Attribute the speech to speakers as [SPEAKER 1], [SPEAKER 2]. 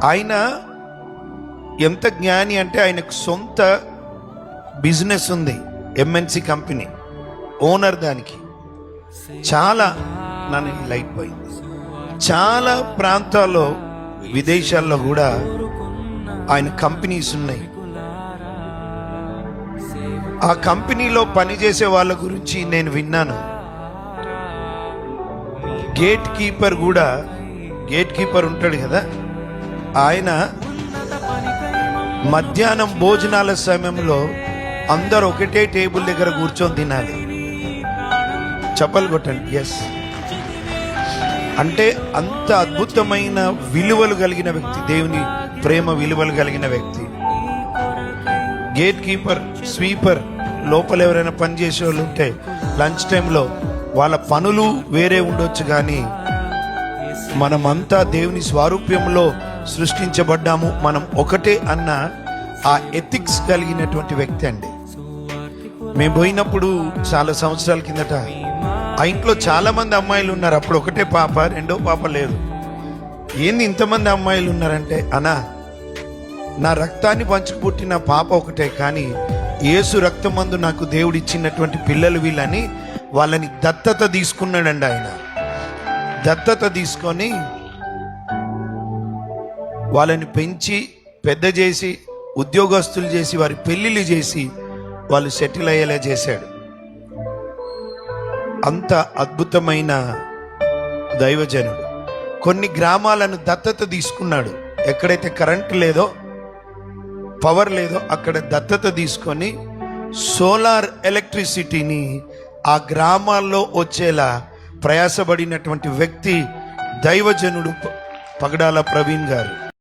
[SPEAKER 1] ఆయన ఎంత జ్ఞాని అంటే ఆయనకు సొంత బిజినెస్ ఉంది, ఎంఎన్సి కంపెనీ, ఓనర్. దానికి చాలా నన్ను లైట్ పోయింది. చాలా ప్రాంతాల్లో విదేశాల్లో కూడా ఆయన కంపెనీస్ ఉన్నాయి. ఆ కంపెనీలో పనిచేసే వాళ్ళ గురించి నేను విన్నాను. గేట్ కీపర్ ఉంటాడు కదా, ఆయన మధ్యాహ్నం భోజనాల సమయంలో అందరూ ఒకటే టేబుల్ దగ్గర కూర్చొని తినాలి. చప్పలు కొట్టండి. ఎస్, అంటే అంత అద్భుతమైన విలువలు కలిగిన వ్యక్తి, దేవుని ప్రేమ విలువలు కలిగిన వ్యక్తి. గేట్ కీపర్, స్వీపర్, లోపల ఎవరైనా పని చేసే వాళ్ళు ఉంటే లంచ్ టైంలో వాళ్ళ పనులు వేరే ఉండొచ్చు, కానీ మనమంతా దేవుని స్వారూప్యంలో సృష్టించబడ్డాము, మనం ఒకటే అన్న ఆ ఎథిక్స్ కలిగినటువంటి వ్యక్తి అండి. మేము పోయినప్పుడు చాలా సంవత్సరాల కిందట ఆ ఇంట్లో చాలా మంది అమ్మాయిలు ఉన్నారు. అప్పుడు ఒకటే పాప, రెండో పాప లేదు. ఏంది ఇంతమంది అమ్మాయిలు ఉన్నారంటే, అనా నా రక్తాన్ని పంచుకు పుట్టిన పాప ఒకటే, కానీ యేసు రక్తమందు నాకు దేవుడు ఇచ్చినటువంటి పిల్లలు వీళ్ళని వాళ్ళని దత్తత తీసుకున్నాడండి. ఆయన దత్తత తీసుకొని వాళ్ళని పెంచి పెద్ద చేసి ఉద్యోగస్తులు చేసి వారి పెళ్లిళ్ళు చేసి వాళ్ళు సెటిల్ అయ్యేలా చేశాడు. అంత అద్భుతమైన దైవజనుడు. కొన్ని గ్రామాలను దత్తత తీసుకున్నాడు. ఎక్కడైతే కరెంట్ లేదో, పవర్ లేదో అక్కడ దత్తత తీసుకొని సోలార్ ఎలక్ట్రిసిటీని ఆ గ్రామాల్లో వచ్చేలా ప్రయాసపడినటువంటి వ్యక్తి దైవజనుడు పగడాల ప్రవీణ్ గారు.